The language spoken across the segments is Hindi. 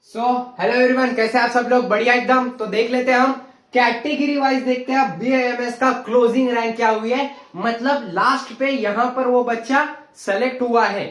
हेलो एवरीवन, कैसे आप सब लोग? बढ़िया एकदम। तो देख लेते हैं हम कैटेगरी वाइज, देखते हैं बीएएमएस का क्लोजिंग रैंक क्या हुई है। मतलब लास्ट पे यहां पर वो बच्चा सेलेक्ट हुआ है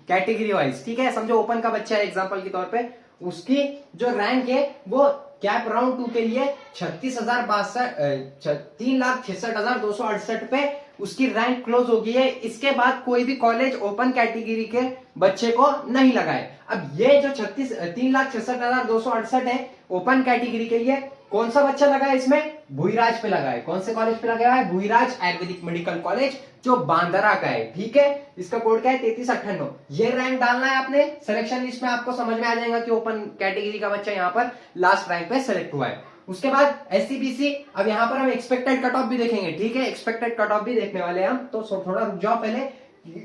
कैटेगरी वाइज, ठीक है। समझो ओपन का बच्चा है एग्जांपल के तौर पे, उसकी जो रैंक है वो कैप राउंड 2 के लिए 3,66,268 पे उसकी रैंक क्लोज हो गई है। इसके बाद कोई भी कॉलेज ओपन कैटेगरी के बच्चे को नहीं लगाए। अब ये जो 3,66,268 है ओपन कैटेगरी के लिए, कौन सा बच्चा लगा है इसमें? भूईराज पे लगा है। कौन से कॉलेज पे लगा है? भूईराज आयुर्वेदिक मेडिकल कॉलेज, जो बांद्रा का है, ठीक है। इसका कोड क्या है? 3398। ये रैंक डालना है आपने सिलेक्शन लिस्ट में, आपको समझ में आ जाएगा कि ओपन कैटेगरी का बच्चा यहाँ पर लास्ट रैंक पे सेलेक्ट हुआ है। उसके बाद एससीबीसी, अब यहां पर हम एक्सपेक्टेड कट ऑफ भी देखेंगे, ठीक है। एक्सपेक्टेड कट ऑफ भी देखने वाले हैं हम, तो थोड़ा रुक जाओ। पहले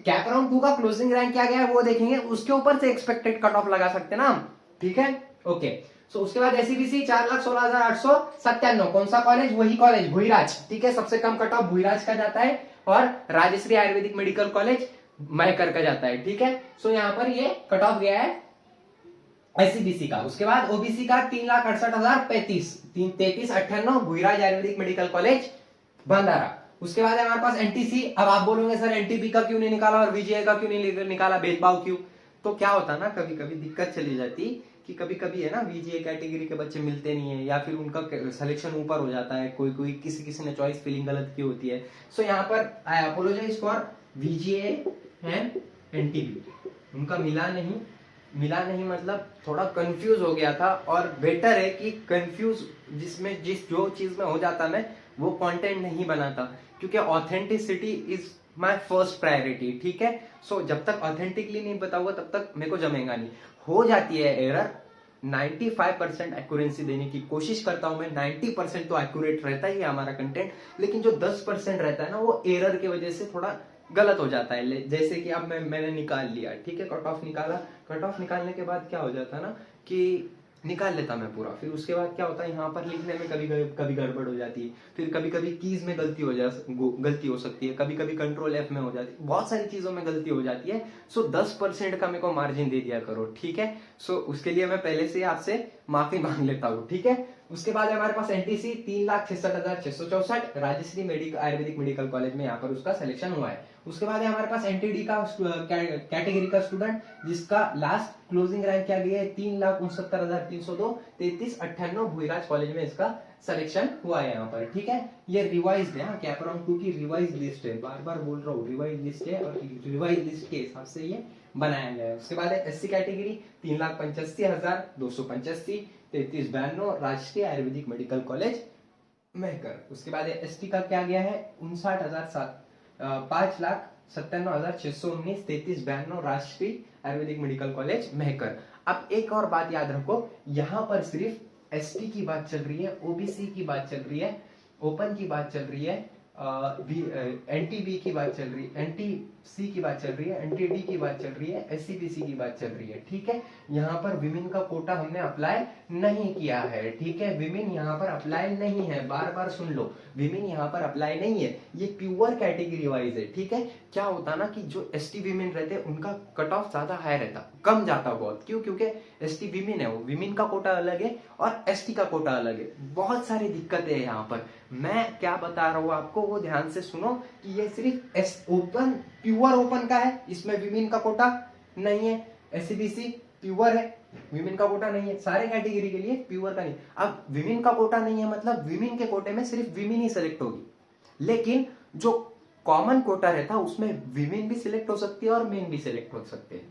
कैप राउंड 2 का क्लोजिंग रैंक क्या गया है वो देखेंगे, उसके ऊपर से एक्सपेक्टेड कट ऑफ लगा सकते हैं ना हम, ठीक है। ओके, सो उसके बाद एससीबीसी 4,16,897। कौन सा कॉलेज? वही कॉलेज भूईराज, ठीक है। सबसे कम कट ऑफ भूईराज का जाता है और राजश्री आयुर्वेदिक मेडिकल कॉलेज महकर का जाता है, ठीक है। सो यहां पर ये कट ऑफ गया है एससीबीसी का। उसके बाद ओबीसी का 3,68,035, 3398 भूईराज आयुर्वेदिक मेडिकल कॉलेज भंडारा। उसके बाद है हमारे पास एनटीसी। अब आप बोलोगे सर एनटीपी का क्यों नहीं निकाला और वीजीए का क्यों नहीं निकाला, भेदभाव क्यों? तो क्या होता ना, कभी कभी दिक्कत चली जाती कि कभी कभी है ना वीजीए कैटेगरी के बच्चे मिलते नहीं है, या फिर उनका सिलेक्शन ऊपर हो जाता है, कोई कोई किसी किसी ने चॉइस फिलिंग गलत की होती है। सो यहाँ पर I apologise for VGA and NTP, उनका मिला नहीं मतलब थोड़ा कंफ्यूज हो गया था। और बेटर है कि कंफ्यूज जिसमें जो चीज में हो जाता मैं, वो कंटेंट नहीं बनाता, क्योंकि authenticity is my first priority, ठीक है। सो जब तक ऑथेंटिकली नहीं बताऊंगा तब तक मेरे को जमेगा नहीं। हो जाती है एरर, 95% एक्यूरेंसी देने की कोशिश करता हूं मैं। 90% तो एक्यूरेट रहता ही है हमारा कंटेंट, लेकिन जो 10% रहता है ना, वो एरर की वजह से थोड़ा गलत हो जाता है। जैसे कि अब मैंने निकाल लिया, ठीक है, कट ऑफ निकाला। कट ऑफ निकालने के बाद क्या हो जाता है ना कि निकाल लेता मैं पूरा, फिर उसके बाद क्या होता है यहाँ पर लिखने में कभी गड़बड़ हो जाती है, फिर कभी कभी कीज में गलती हो सकती है, कभी कभी कंट्रोल एफ में हो जाती है, बहुत सारी चीजों में गलती हो जाती है। सो 10% का मेरे को मार्जिन दे दिया करो, ठीक है। सो उसके लिए मैं पहले से आपसे माफी मांग लेता हूँ, ठीक है। उसके बाद हमारे पास NTC 3,66,664 Rajshree Ayurvedic medical college में यहाँ पर उसका सिलेक्शन हुआ है। उसके बाद है हमारे पास एनटीडी का कैटेगरी का स्टूडेंट, जिसका लास्ट क्लोजिंग रैंक क्या गया है? 3,69,302, 3398 भूईराज कॉलेज में इसका सिलेक्शन हुआ है यहाँ पर, ठीक है। ये रिवाइज्ड है, कैप राउंड 2 की रिवाइज लिस्ट है, बार बार बोल रहा हूँ रिवाइज लिस्ट है, और रिवाइज लिस्ट के हिसाब से ये बनाया गया है। उसके बाद है एससी कैटेगरी 3,85,285, 3392 राष्ट्रीय आयुर्वेदिक मेडिकल कॉलेज महकर। उसके बाद एसटी का क्या गया है? 5,97,619, 3392 राष्ट्रीय आयुर्वेदिक मेडिकल कॉलेज महकर। अब एक और बात याद रखो, यहां पर सिर्फ एसटी की बात चल रही है, ओबीसी की बात चल रही है, ओपन की बात चल रही है, एनटीबी की बात चल रही है, एनटीसी की बात चल रही है, एनटीडी की बात चल रही है, एससीबीसी की बात चल रही है, ठीक है। यहाँ पर विमेन का कोटा हमने अप्लाई नहीं किया है, ठीक है। विमेन यहाँ पर अप्लाई नहीं है, बार बार सुन लो, विमेन यहाँ पर अप्लाई नहीं है, ये प्योर कैटेगरी वाइज है, ठीक है। क्या होता ना कि जो एसटी विमेन रहते हैं उनका कट ऑफ ज्यादा हाई रहता, कम जाता बहुत, क्यों? क्योंकि एसटी विमेन है, वो विमेन का कोटा अलग है और एसटी का कोटा अलग है। बहुत सारी दिक्कतें है यहाँ पर, मैं क्या बता रहा हूँ आपको वो ध्यान से सुनो कि ये सिर्फ ओपन, प्योर ओपन का है, इसमें विमेन का कोटा नहीं है। एससीबीसी प्योर है, विमेन का कोटा नहीं है, सारे कैटेगरी के लिए प्योर का नहीं। अब विमेन का कोटा नहीं है मतलब विमेन के कोटे में सिर्फ विमेन ही सिलेक्ट होगी, लेकिन जो कॉमन कोटा रहता है उसमें विमेन भी सिलेक्ट हो सकती है और मेन भी सिलेक्ट हो सकते हैं।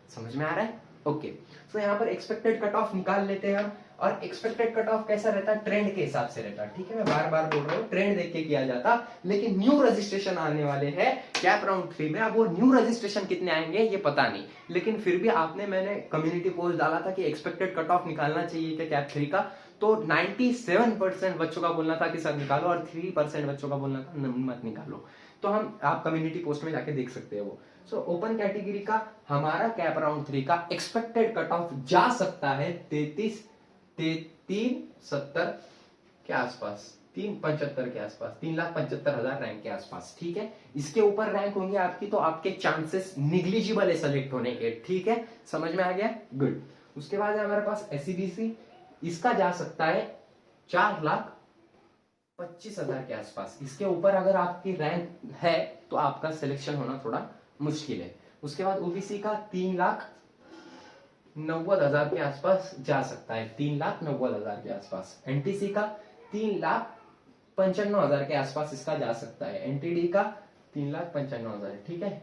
समझ में आ रहा है? ओके, तो यहाँ पर एक्सपेक्टेड कट ऑफ निकाल लेते हैं हम। और एक्सपेक्टेड कट ऑफ कैसा रहता है? ट्रेंड के हिसाब से रहता है, ठीक है। मैं बार बार बोल रहा हूँ, ट्रेंड देख के किया जाता, लेकिन न्यू रजिस्ट्रेशन आने वाले हैं कैप राउंड 3 में। अब वो न्यू रजिस्ट्रेशन कितने आएंगे ये पता नहीं, लेकिन फिर भी मैंने कम्युनिटी पोस्ट डाला था कि एक्सपेक्टेड कट ऑफ निकालना चाहिए क्या कैप 3 का, तो 97% बच्चों का बोलना था कि सर निकालो, और 3% बच्चों का बोलना था मत निकालो। तो आप कम्युनिटी पोस्ट में जाके देख सकते हैं वो। सो ओपन कैटेगरी का हमारा कैप राउंड 3 का एक्सपेक्टेड कट ऑफ जा सकता है 370 के आसपास, 375 के आसपास, 3,75,000 रैंक के आसपास, ठीक है। इसके ऊपर रैंक होंगे आपकी तो आपके चांसेस निग्लिजिबल है सेलेक्ट होने के, ठीक है। समझ में आ गया? गुड। उसके बाद है हमारे पास एससीबीसी, इसका जा सकता है 4,25,000 के आसपास। इसके ऊपर अगर आपकी रैंक है तो आपका सिलेक्शन होना थोड़ा मुश्किल है। उसके बाद ओबीसी का 3,90,000 के आसपास जा सकता है, 3,90,000 के आसपास। एनटीसी का 3,95,000 के आसपास इसका जा सकता है। एनटीडी का 3,95,000, ठीक है।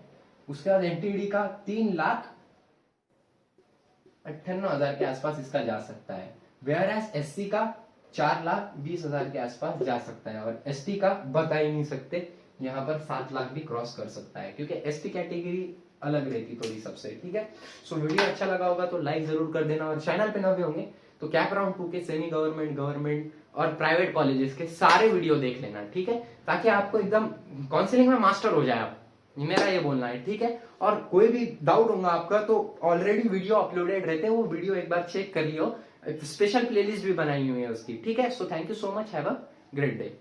उसके बाद एनटीडी का 3,58,000 के आसपास इसका जा सकता है। वेयर एज एससी का 4,20,000 के आसपास जा सकता है, और एसटी का बता ही नहीं सकते, यहाँ पर 7 लाख भी क्रॉस कर सकता है, क्योंकि एसटी कैटेगरी अलग रहती थोड़ी सबसे, ठीक है। सो वीडियो अच्छा लगा होगा तो लाइक जरूर कर देना, और चैनल पे नए होंगे तो कैप राउंड 2 के सेमी गवर्नमेंट, गवर्नमेंट और प्राइवेट कॉलेजेस के सारे वीडियो देख लेना, ठीक है, ताकि आपको एकदम काउंसलिंग में मास्टर हो जाए आप, मेरा ये बोलना है, ठीक है। और कोई भी डाउट होगा आपका तो ऑलरेडी वीडियो अपलोडेड रहते हैं, वो वीडियो एक बार चेक कर लियो, स्पेशल प्लेलिस्ट भी बनाई हुई है उसकी, ठीक है। So thank you so much, have a great day.